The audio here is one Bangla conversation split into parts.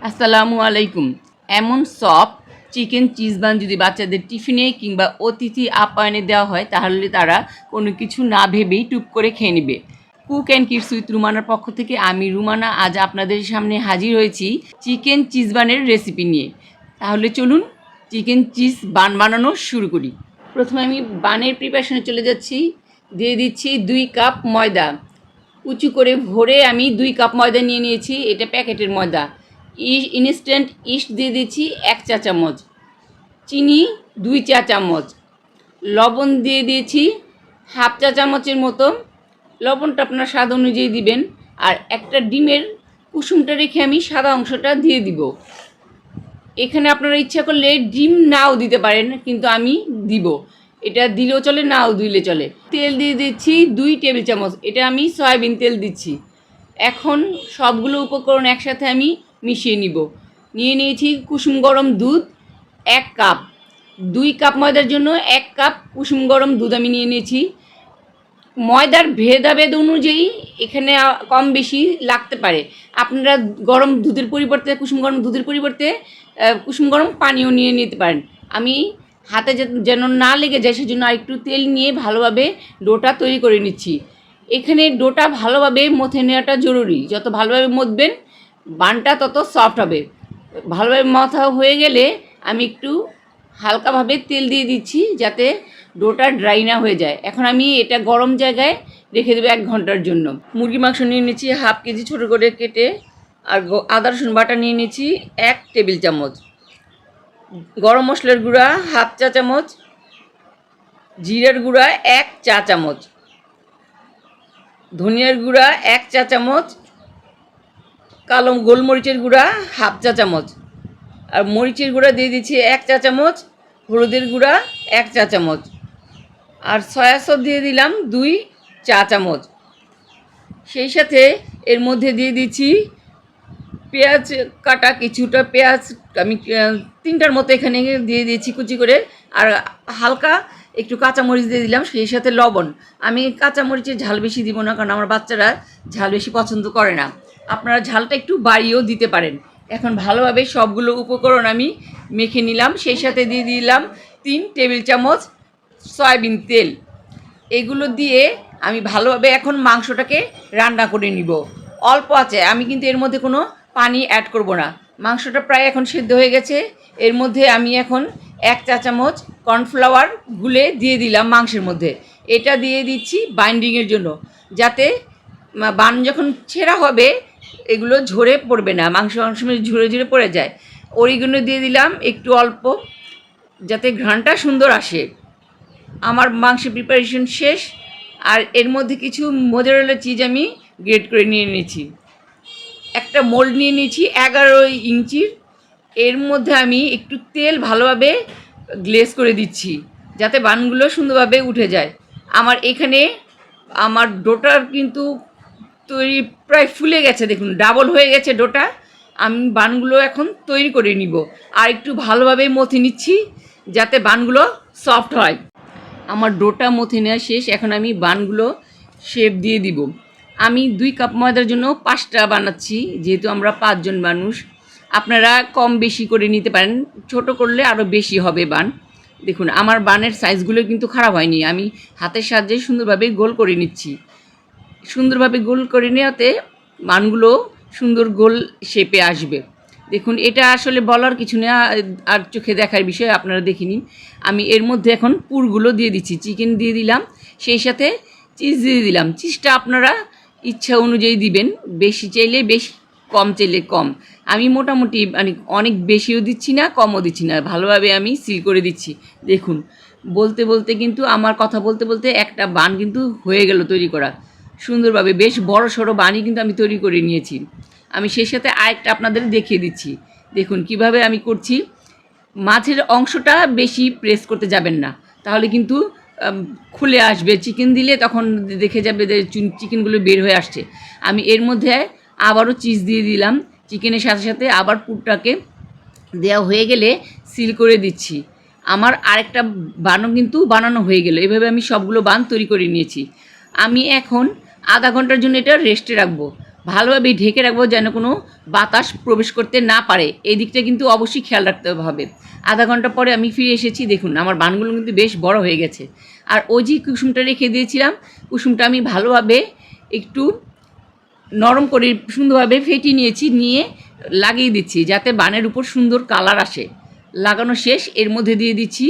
আসসালামু আলাইকুম। এমন সফট চিকেন চিজ বান যদি বাচ্চাদের টিফিনে কিংবা অতিথি আপ্যায়নে দেওয়া হয় তাহলে তারা কোনো কিছু না ভেবেই টুপ করে খেয়ে নেবে। কুক অ্যান্ড কিডস উইথ রুমানার পক্ষ থেকে আমি রুমানা আজ আপনাদের সামনে হাজির হয়েছি চিকেন চিজ বানের রেসিপি নিয়ে। তাহলে চলুন চিকেন চিজ বান বানানো শুরু করি। প্রথমে আমি বানের প্রিপারেশনে চলে যাচ্ছি। দিয়ে দিচ্ছি 2 কাপ ময়দা। উঁচু করে ভরে আমি 2 কাপ ময়দা নিয়ে নিয়েছি। এটা প্যাকেটের ময়দা। ইনস্ট্যান্ট ইস্ট দিয়ে দিচ্ছি 1 চা চামচ, চিনি 2 চা চামচ, লবণ দিয়ে দিয়েছি হাফ চা চামচের মতো। লবণটা আপনার স্বাদ অনুযায়ী দিবেন। আর একটা ডিমের কুসুমটা রেখে আমি সাদা অংশটা দিয়ে দিব। এখানে আপনারা ইচ্ছা করলে ডিম নাও দিতে পারেন, কিন্তু আমি দিব। এটা দিলেও চলে, নাও দিলে চলে। তেল দিয়ে দিচ্ছি 2 টেবিল চামচ। এটা আমি সয়াবিন তেল দিচ্ছি। এখন সবগুলো উপকরণ একসাথে আমি মিশিয়ে নিব। নিয়ে নিয়েছি কুসুম গরম দুধ 1 কাপ। 2 কাপ ময়দার জন্য 1 কাপ কুসুম গরম দুধ আমি নিয়ে নিয়েছি। ময়দার ভেদাভেদ অনুযায়ী এখানে কম বেশি লাগতে পারে। আপনারা গরম দুধের পরিবর্তে কুসুম গরম দুধের পরিবর্তে কুসুম গরম পানিও নিয়ে নিতে পারেন। আমি হাতে যেন না লেগে যায় সেজন্য আরেকটু তেল নিয়ে ভালোভাবে ডোটা তৈরি করে নিচ্ছি। এখানে ডোটা ভালোভাবে মথে নেওয়াটা জরুরি। যত ভালোভাবে মথবেন বানটা তত সফট হবে। ভালোভাবে মথা হয়ে গেলে আমি একটু হালকাভাবে তেল দিয়ে দিচ্ছি যাতে ডোটা ড্রাই না হয়ে যায়। এখন আমি এটা গরম জায়গায় রেখে দেবো 1 ঘন্টার জন্য। মুরগি মাংস নিয়ে নিচ্ছি হাফ কেজি ছোটো করে কেটে। আর আদা রসুন বাটা নিয়ে নিচ্ছি 1 টেবিল চামচ। গরম মশলার গুঁড়া হাফ চা চামচ, জিরার গুঁড়া 1 চা চামচ, ধনিয়ার গুঁড়া 1 চা চামচ, কালো গোলমরিচের গুঁড়া হাফ চা চামচ, আর মরিচের গুঁড়া দিয়ে দিচ্ছি 1 চা চামচ, হলুদের গুঁড়া 1 চা চামচ, আর সয়া সস দিয়ে দিলাম 2 চা চামচ। সেই সাথে এর মধ্যে দিয়ে দিচ্ছি পেঁয়াজ কাটা কিছুটা। পেঁয়াজ আমি 3টার মতো এখানে দিয়ে দিয়েছি কুচি করে। আর হালকা একটু কাঁচামরিচ দিয়ে দিলাম, সেই সাথে লবণ। আমি কাঁচামরিচের ঝাল বেশি দিব না, কারণ আমার বাচ্চারা ঝাল বেশি পছন্দ করে না। আপনারা ঝালটা একটু বাড়িয়েও দিতে পারেন। এখন ভালোভাবে সবগুলো উপকরণ আমি মেখে নিলাম। সেই সাথে দিয়ে দিলাম 3 টেবিল চামচ সয়াবিন তেল। এগুলো দিয়ে আমি ভালোভাবে এখন মাংসটাকে রান্না করে নিব অল্প আছে। আমি কিন্তু এর মধ্যে কোনো পানি অ্যাড করব না। মাংসটা প্রায় এখন সিদ্ধ হয়ে গেছে। এর মধ্যে আমি এখন 1 চা চামচ কর্নফ্লাওয়ার গুলে দিয়ে দিলাম মাংসের মধ্যে। এটা দিয়ে দিচ্ছি বাইন্ডিংয়ের জন্য, যাতে বান যখন ছেঁড়া হবে এগুলো ঝরে পড়বে না, মাংস ঝরে ঝরে পড়ে যায়। ওইগুলো দিয়ে দিলাম একটু অল্প, যাতে ঘ্রাণটা সুন্দর আসে। আমার মাংসের প্রিপারেশন শেষ। আর এর মধ্যে কিছু মোজারেলা চিজ আমি গ্রেট করে নিয়ে নিয়েছি। একটা মোল্ড নিয়ে নিয়েছি 11 ইঞ্চির। এর মধ্যে আমি একটু তেল ভালোভাবে গ্লেজ করে দিচ্ছি যাতে বানগুলো সুন্দরভাবে উঠে যায়। আমার এখানে আমার ডোটার কিন্তু তৈরি প্রায় ফুলে গেছে, দেখুন ডাবল হয়ে গেছে ডোটা। আমি বানগুলো এখন তৈরি করে নিব। আর একটু ভালোভাবে মথে নিচ্ছি যাতে বানগুলো সফট হয়। আমার ডোটা মথে নেওয়া শেষ। এখন আমি বানগুলো শেপ দিয়ে দিব। আমি 2 কাপ ময়দার জন্য 5টা বানাচ্ছি, যেহেতু আমরা 5 জন মানুষ। আপনারা কম বেশি করে নিতে পারেন, ছোট করলে আরও বেশি হবে বান। দেখুন আমার বানের সাইজগুলো কিন্তু খারাপ হয়নি। আমি হাতের সাহায্যে সুন্দরভাবে গোল করে নিচ্ছি। সুন্দরভাবে গোল করে নেওয়াতে বানগুলো সুন্দর গোল শেপে আসবে। দেখুন এটা আসলে বলার কিছু না, আর চোখে দেখার বিষয়, আপনারা দেখে নিন। আমি এর মধ্যে এখন পুরগুলো দিয়ে দিচ্ছি। চিকেন দিয়ে দিলাম, সেই সাথে চিজ দিয়ে দিলাম। চিজটা আপনারা ইচ্ছা অনুযায়ী দিবেন, বেশি চাইলে বেশি, কম চাইলে কম। আমি মোটামুটি মানে অনেক বেশিও দিচ্ছি না, কমও দিচ্ছি না, ভালোভাবে আমি সিল করে দিচ্ছি। দেখুন বলতে বলতে কিন্তু আমার কথা বলতে বলতে একটা বান কিন্তু হয়ে গেল তৈরি করা সুন্দরভাবে। বেশ বড় সড়ো বানই কিন্তু আমি তৈরি করে নিয়েছি। আমি সেই সাথে আরেকটা আপনাদের দেখিয়ে দিচ্ছি। দেখুন কিভাবে আমি করছি। মাছের অংশটা বেশি প্রেস করতে যাবেন না, তাহলে কিন্তু খুলে আসবে। চিকেন দিলে তখন দেখে যাবে যে চিকেনগুলো বের হয়ে আসছে। আমি এর মধ্যে আবারও চিজ দিয়ে দিলাম চিকেনের সাথে সাথে। আবার পুরটাকে দেওয়া হয়ে গেলে সিল করে দিচ্ছি। আমার আরেকটা বানও কিন্তু বানানো হয়ে গেল। এভাবে আমি সবগুলো বান তৈরি করে নিয়েছি। আমি এখন আধা ঘন্টার জন্য এটা রেস্টে রাখবো। ভালোভাবে ঢেকে রাখবো যেন কোনো বাতাস প্রবেশ করতে না পারে, এই দিকটা কিন্তু অবশ্যই খেয়াল রাখতে হবে। আধা ঘন্টা পরে আমি ফিরে এসেছি, দেখুন আমার বানগুলো কিন্তু বেশ বড় হয়ে গেছে। আর ওই যে কুসুমটা রেখে দিয়েছিলাম, কুসুমটা আমি ভালোভাবে একটু নরম করে সুন্দরভাবে ফেটিয়ে নিয়েছি, নিয়ে লাগিয়ে দিচ্ছি যাতে বানের উপর সুন্দর কালার আসে। লাগানো শেষ, এর মধ্যে দিয়ে দিচ্ছি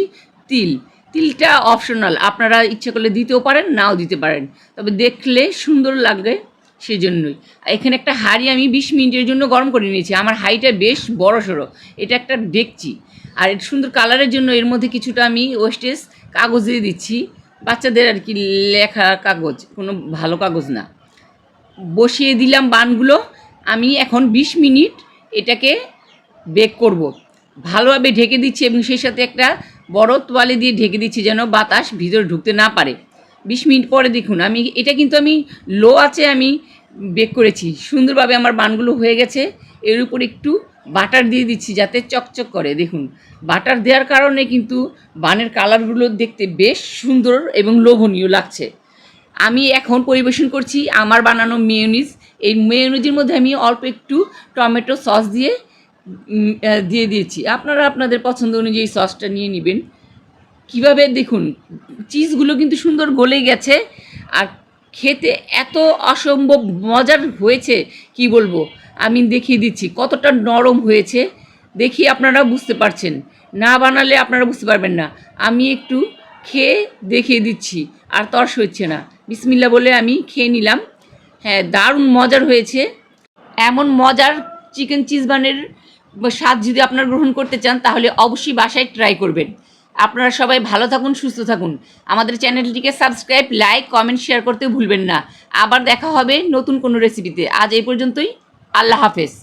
তিল। তিলটা অপশনাল, আপনারা ইচ্ছে করলে দিতেও পারেন, নাও দিতে পারেন, তবে দেখলে সুন্দর লাগে সেজন্যই। এখানে একটা হাঁড়ি আমি 20 মিনিটের জন্য গরম করে নিয়েছি, আমার হাঁড়িটা বেশ বড় সড়ো, এটা একটা ডেকচি। আর এর সুন্দর কালারের জন্য এর মধ্যে কিছুটা আমি ওয়েস্টেজ কাগজ দিয়ে দিচ্ছি, বাচ্চাদের আর কি লেখা কাগজ, কোনো ভালো কাগজ না। বসিয়ে দিলাম বানগুলো, আমি এখন 20 মিনিট এটাকে বেক করব। ভালোভাবে ঢেকে দিচ্ছি এবং সেই সাথে একটা বড় তোয়ালে দিয়ে ঢেকে দিচ্ছি যেন বাতাস ভিতরে ঢুকতে না পারে। 20 মিনিট পরে দেখুন, এটা কিন্তু আমি লো আছে আমি বেক করেছি, সুন্দরভাবে আমার বানগুলো হয়ে গেছে। এর উপর একটু বাটার দিয়ে দিচ্ছি যাতে চকচক করে। দেখুন বাটার দেওয়ার কারণে কিন্তু বানের কালারগুলো দেখতে বেশ সুন্দর এবং লোভনীয় লাগছে। আমি এখন পরিবেশন করছি আমার বানানো মেয়োনিজ। এই মেয়োনিজের মধ্যে আমি অল্প একটু টমেটো সস দিয়ে দিয়েছি, আপনারা আপনাদের পছন্দ অনুযায়ী সসটা নিয়ে নেবেন। কীভাবে দেখুন চিজগুলো কিন্তু সুন্দর গলে গেছে, আর খেতে এত অসম্ভব মজার হয়েছে কি বলবো। আমি দেখিয়ে দিচ্ছি কতটা নরম হয়েছে, দেখি আপনারা বুঝতে পারছেন, না বানালে আপনারা বুঝতে পারবেন না। আমি একটু খেয়ে দেখিয়ে দিচ্ছি, আর তর্স হচ্ছে না। বিসমিল্লাহ বলে আমি খেয়ে নিলাম। হ্যাঁ, দারুণ মজার হয়েছে। এমন মজার চিকেন চিজ বানের স্বাদ যদি আপনারা গ্রহণ করতে চান তাহলে অবশ্যই বাসায় ট্রাই করবেন। আপনারা সবাই ভালো থাকুন, সুস্থ থাকুন। আমাদের চ্যানেলটিকে সাবস্ক্রাইব, লাইক, কমেন্ট, শেয়ার করতে ভুলবেন না। আবার দেখা হবে নতুন কোনো রেসিপিতে। আজ এই পর্যন্তই, আল্লাহ হাফেজ।